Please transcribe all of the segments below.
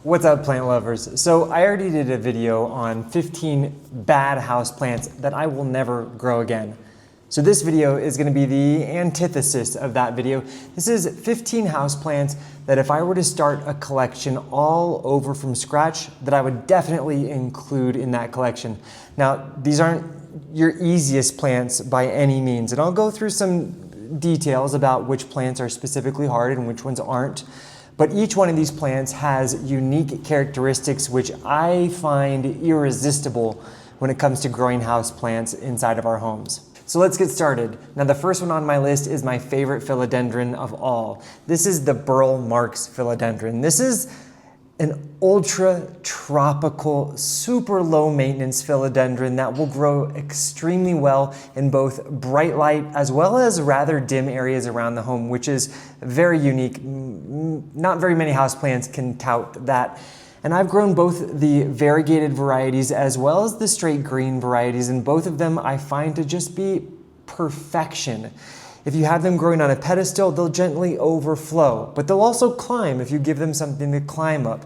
What's up, plant lovers? So I already did a video on 15 bad houseplants that I will never grow again. So this video is going to be the antithesis of that video. This is 15 houseplants that if I were to start a collection all over from scratch, that I would definitely include in that collection. Now, these aren't your easiest plants by any means, and I'll go through some details about which plants are specifically hard and which ones aren't. But each one of these plants has unique characteristics which I find irresistible when it comes to growing house plants inside of our homes. So let's get started. Now the first one on my list is my favorite philodendron of all. This is the Burl Marx philodendron. This is an ultra tropical, super low maintenance philodendron that will grow extremely well in both bright light as well as rather dim areas around the home, which is very unique. Not very many houseplants can tout that. And I've grown both the variegated varieties as well as the straight green varieties, and both of them I find to just be perfection. If you have them growing on a pedestal, they'll gently overflow, but they'll also climb if you give them something to climb up.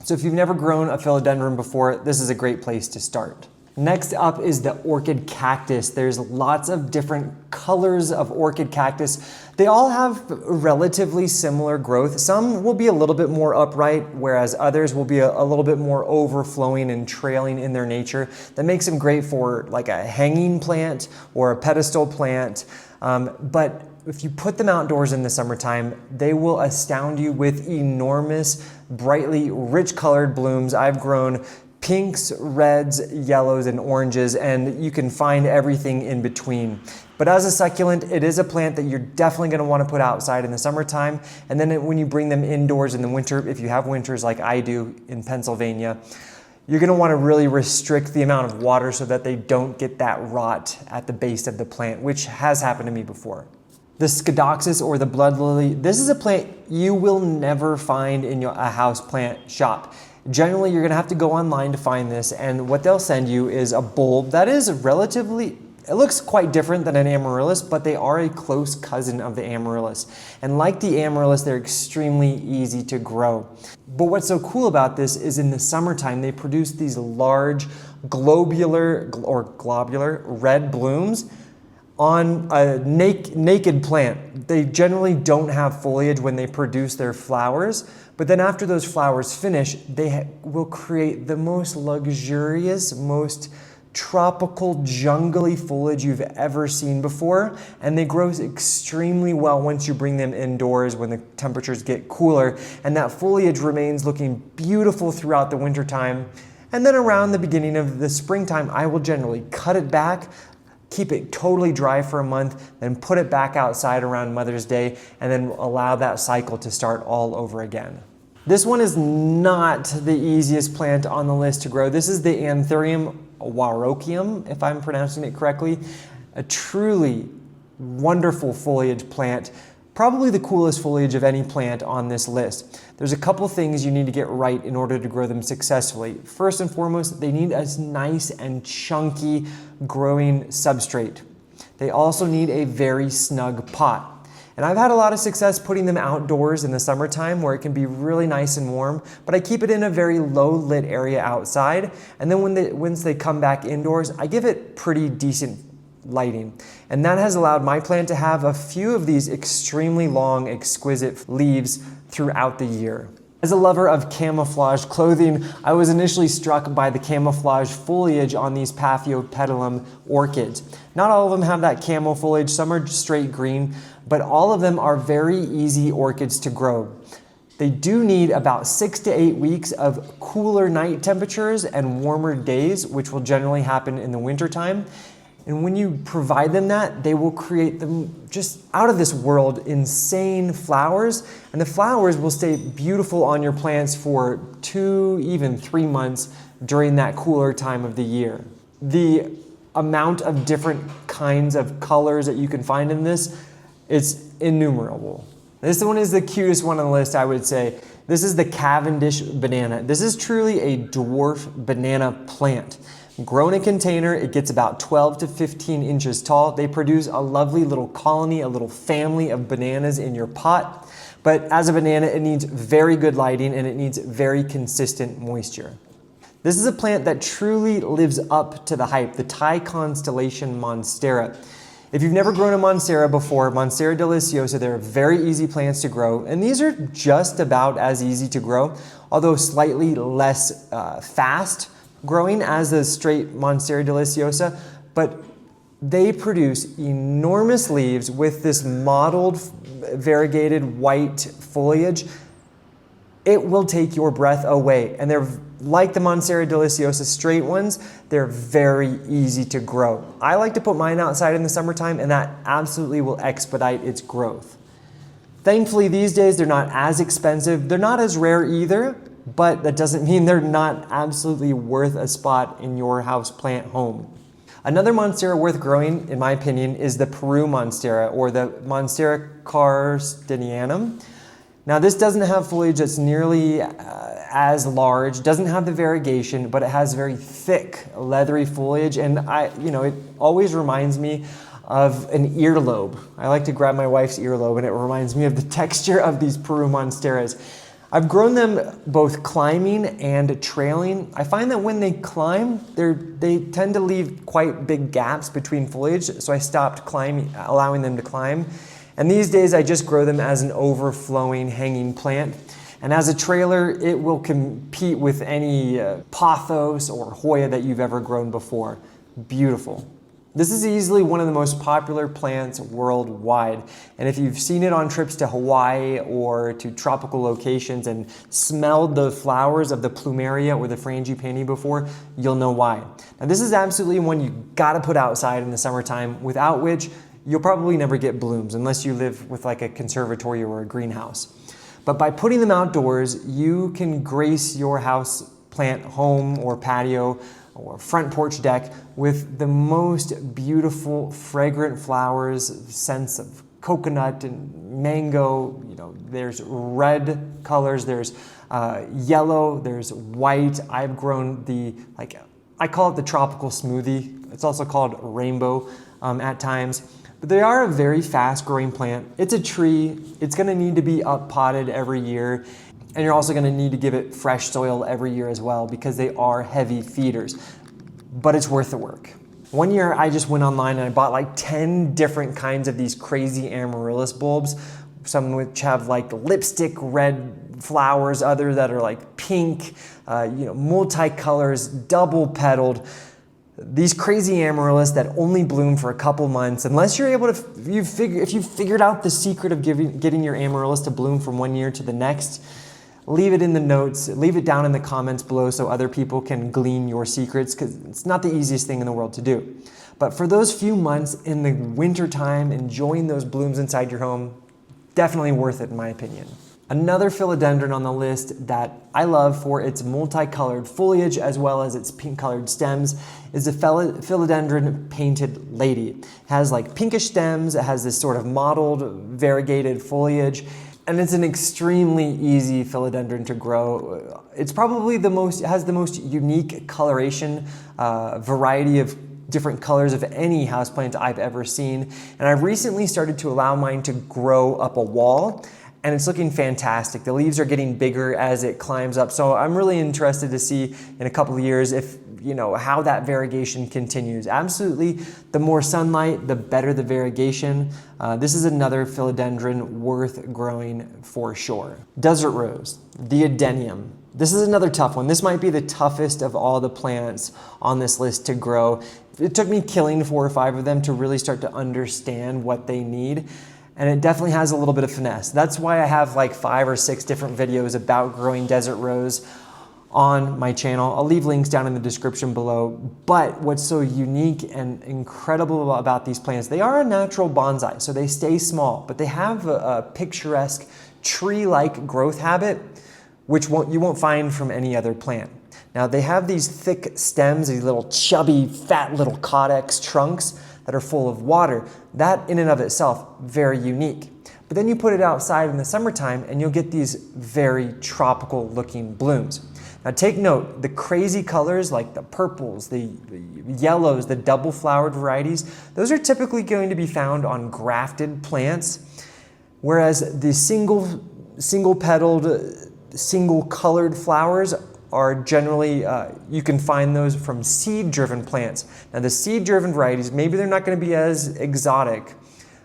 So if you've never grown a philodendron before, this is a great place to start. Next up is the orchid cactus. There's lots of different colors of orchid cactus. They all have relatively similar growth. Some will be a little bit more upright, whereas others will be a little bit more overflowing and trailing in their nature. That makes them great for like a hanging plant or a pedestal plant. But if you put them outdoors in the summertime, they will astound you with enormous, brightly rich colored blooms. I've grown pinks, reds, yellows, and oranges, and you can find everything in between. But as a succulent, it is a plant that you're definitely going to want to put outside in the summertime. And then when you bring them indoors in the winter, if you have winters like I do in Pennsylvania, you're going to want to really restrict the amount of water so that they don't get that rot at the base of the plant, which has happened to me before. The Scodoxis, or the blood lily, this is a plant you will never find in a house plant shop. Generally, you're going to have to go online to find this, and what they'll send you is a bulb that is relatively, it looks quite different than an amaryllis, but they are a close cousin of the amaryllis. And like the amaryllis, they're extremely easy to grow. But what's so cool about this is in the summertime, they produce these large globular red blooms on a naked plant. They generally don't have foliage when they produce their flowers, but then after those flowers finish, they will create the most luxurious, most tropical, jungly foliage you've ever seen before, and they grow extremely well once you bring them indoors when the temperatures get cooler, and that foliage remains looking beautiful throughout the winter time. And then around the beginning of the springtime, I will generally cut it back, keep it totally dry for a month, then put it back outside around Mother's Day, and then allow that cycle to start all over again. This one is not the easiest plant on the list to grow. This is the Anthurium warocium, if I'm pronouncing it correctly. A truly wonderful foliage plant, probably the coolest foliage of any plant on this list. There's a couple things you need to get right in order to grow them successfully. First and foremost, they need a nice and chunky growing substrate. They also need a very snug pot. And I've had a lot of success putting them outdoors in the summertime where it can be really nice and warm, but I keep it in a very low lit area outside. And then once they come back indoors, I give it pretty decent lighting. And that has allowed my plant to have a few of these extremely long, exquisite leaves throughout the year. As a lover of camouflage clothing, I was initially struck by the camouflage foliage on these Paphiopedilum orchids. Not all of them have that camo foliage, some are straight green, but all of them are very easy orchids to grow. They do need about 6 to 8 weeks of cooler night temperatures and warmer days, which will generally happen in the wintertime. And when you provide them that, they will create them just out of this world, insane flowers. And the flowers will stay beautiful on your plants for 2, even 3 months during that cooler time of the year. The amount of different kinds of colors that you can find in this, it's innumerable. This one is the cutest one on the list, I would say. This is the Cavendish banana. This is truly a dwarf banana plant. Grown in a container, it gets about 12 to 15 inches tall. They produce a lovely little colony, a little family of bananas in your pot. But as a banana, it needs very good lighting and it needs very consistent moisture. This is a plant that truly lives up to the hype, the Thai constellation Monstera. If you've never grown a Monstera before, Monstera deliciosa, they're very easy plants to grow, and these are just about as easy to grow, although slightly less fast growing as the straight Monstera deliciosa, but they produce enormous leaves with this mottled, variegated white foliage. It will take your breath away, and they're like the Monstera deliciosa straight ones, they're very easy to grow. I like to put mine outside in the summertime, and that absolutely will expedite its growth. Thankfully, these days, they're not as expensive. They're not as rare either, but that doesn't mean they're not absolutely worth a spot in your houseplant home. Another Monstera worth growing, in my opinion, is the Peru Monstera, or the Monstera carstenianum. Now, this doesn't have foliage that's nearly as large, doesn't have the variegation, but it has very thick, leathery foliage, and it always reminds me of an earlobe. I like to grab my wife's earlobe, and it reminds me of the texture of these Peru Monsteras. I've grown them both climbing and trailing. I find that when they climb, they tend to leave quite big gaps between foliage, so I stopped allowing them to climb. And these days, I just grow them as an overflowing hanging plant. And as a trailer, it will compete with any pothos or Hoya that you've ever grown before. Beautiful. This is easily one of the most popular plants worldwide. And if you've seen it on trips to Hawaii or to tropical locations and smelled the flowers of the plumeria or the frangipani before, you'll know why. Now, this is absolutely one you gotta put outside in the summertime, without which you'll probably never get blooms unless you live with like a conservatory or a greenhouse. But by putting them outdoors, you can grace your house plant home or patio or front porch deck with the most beautiful, fragrant flowers, scents of coconut and mango. There's red colors, there's yellow, there's white. I've grown I call it the tropical smoothie. It's also called rainbow at times. But they are a very fast growing plant. It's a tree. It's gonna need to be up potted every year. And you're also gonna need to give it fresh soil every year as well because they are heavy feeders, but it's worth the work. One year I just went online and I bought like 10 different kinds of these crazy amaryllis bulbs, some which have like lipstick red flowers, others that are like pink, multi-colors, double petaled. These crazy amaryllis that only bloom for a couple months, unless you're able to, if you figured out the secret of getting your amaryllis to bloom from one year to the next, leave it in the notes, leave it down in the comments below so other people can glean your secrets, because it's not the easiest thing in the world to do. But for those few months in the winter time, enjoying those blooms inside your home, definitely worth it in my opinion. Another philodendron on the list that I love for its multicolored foliage as well as its pink colored stems is the philodendron painted lady. It has like pinkish stems, it has this sort of mottled, variegated foliage, and it's an extremely easy philodendron to grow. It's probably has the most unique coloration, variety of different colors of any houseplant I've ever seen. And I've recently started to allow mine to grow up a wall, and it's looking fantastic. The leaves are getting bigger as it climbs up. So I'm really interested to see in a couple of years if, how that variegation continues. Absolutely, the more sunlight, the better the variegation. This is another philodendron worth growing for sure. Desert rose, the adenium. This is another tough one. This might be the toughest of all the plants on this list to grow. It took me killing 4 or 5 of them to really start to understand what they need. And it definitely has a little bit of finesse. That's why I have like 5 or 6 different videos about growing desert rose on my channel. I'll leave links down in the description below. But what's so unique and incredible about these plants, they are a natural bonsai, so they stay small, but they have a picturesque tree-like growth habit, which you won't find from any other plant. Now they have these thick stems, these little chubby, fat little caudex trunks that are full of water. That in and of itself, very unique. But then you put it outside in the summertime and you'll get these very tropical looking blooms. Now take note, the crazy colors like the purples, the yellows, the double flowered varieties, those are typically going to be found on grafted plants, whereas the single single-petaled, single-colored flowers are generally, you can find those from seed-driven plants. Now the seed-driven varieties, maybe they're not going to be as exotic,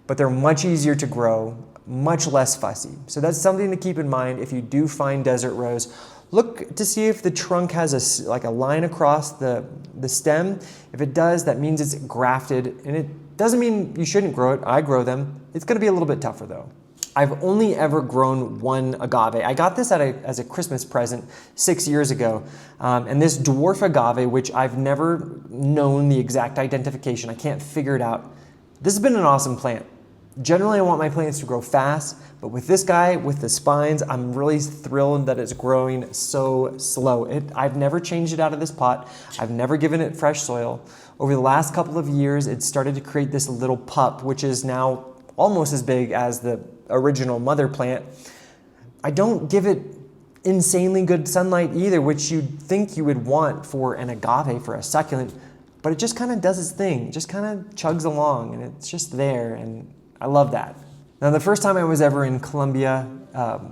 but they're much easier to grow, much less fussy. So that's something to keep in mind if you do find desert rose. Look to see if the trunk has like a line across the stem. If it does, that means it's grafted, and it doesn't mean you shouldn't grow it. I grow them. It's going to be a little bit tougher though. I've only ever grown one agave. I got this as a Christmas present 6 years ago. And this dwarf agave, which I've never known the exact identification, I can't figure it out. This has been an awesome plant. Generally, I want my plants to grow fast, but with this guy, with the spines, I'm really thrilled that it's growing so slow. I've never changed it out of this pot. I've never given it fresh soil. Over the last couple of years, it started to create this little pup, which is now almost as big as the original mother plant. I don't give it insanely good sunlight either, which you'd think you would want for an agave, for a succulent, but it just kind of does its thing. It just kind of chugs along, and it's just there, and I love that. Now, the first time I was ever in Colombia,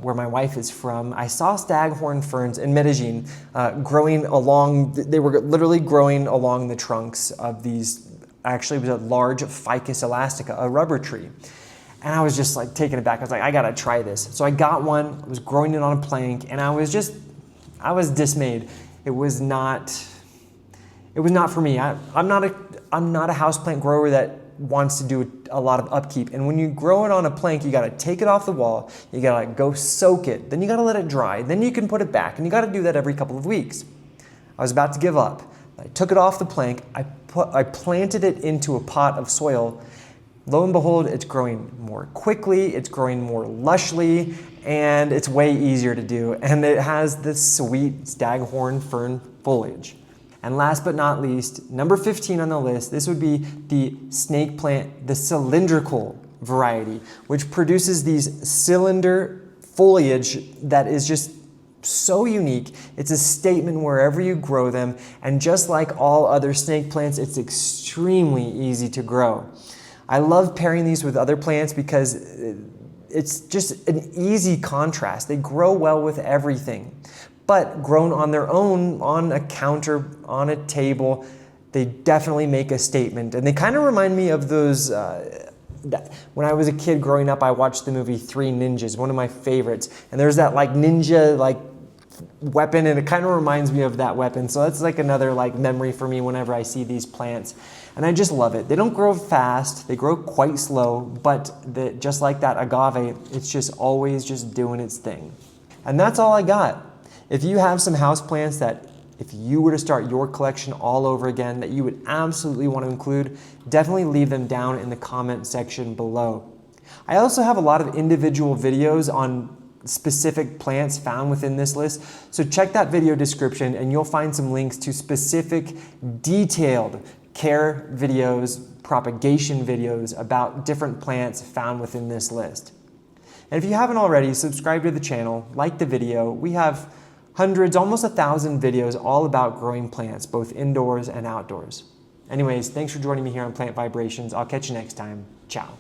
where my wife is from, I saw staghorn ferns in Medellin growing along, they were literally growing along the trunks of these, actually it was a large Ficus elastica, a rubber tree. And I was just like taken aback. I was like, I gotta try this. So I got one, I was growing it on a plank, and I was dismayed. It was not for me. I'm not a houseplant grower that wants to do a lot of upkeep. And when you grow it on a plank, you gotta take it off the wall, you gotta go soak it, then you gotta let it dry, then you can put it back, and you gotta do that every couple of weeks. I was about to give up. I took it off the plank, I planted it into a pot of soil. Lo and behold, it's growing more quickly, it's growing more lushly, and it's way easier to do. And it has this sweet staghorn fern foliage. And last but not least, number 15 on the list, this would be the snake plant, the cylindrical variety, which produces these cylinder foliage that is just so unique. It's a statement wherever you grow them, and just like all other snake plants, it's extremely easy to grow. I love pairing these with other plants because it's just an easy contrast. They grow well with everything. But grown on their own, on a counter, on a table, they definitely make a statement. And they kind of remind me of those, when I was a kid growing up, I watched the movie Three Ninjas, one of my favorites. And there's that like ninja like weapon, and it kind of reminds me of that weapon. So that's like another like memory for me whenever I see these plants. And I just love it. They don't grow fast, they grow quite slow, but just like that agave, it's just always just doing its thing. And that's all I got. If you have some houseplants that if you were to start your collection all over again that you would absolutely want to include, definitely leave them down in the comment section below. I also have a lot of individual videos on specific plants found within this list, so check that video description and you'll find some links to specific detailed care videos, propagation videos about different plants found within this list. And if you haven't already, subscribe to the channel, like the video. We have hundreds, almost 1,000 videos all about growing plants, both indoors and outdoors. Anyways, thanks for joining me here on Plant Vibrations. I'll catch you next time. Ciao.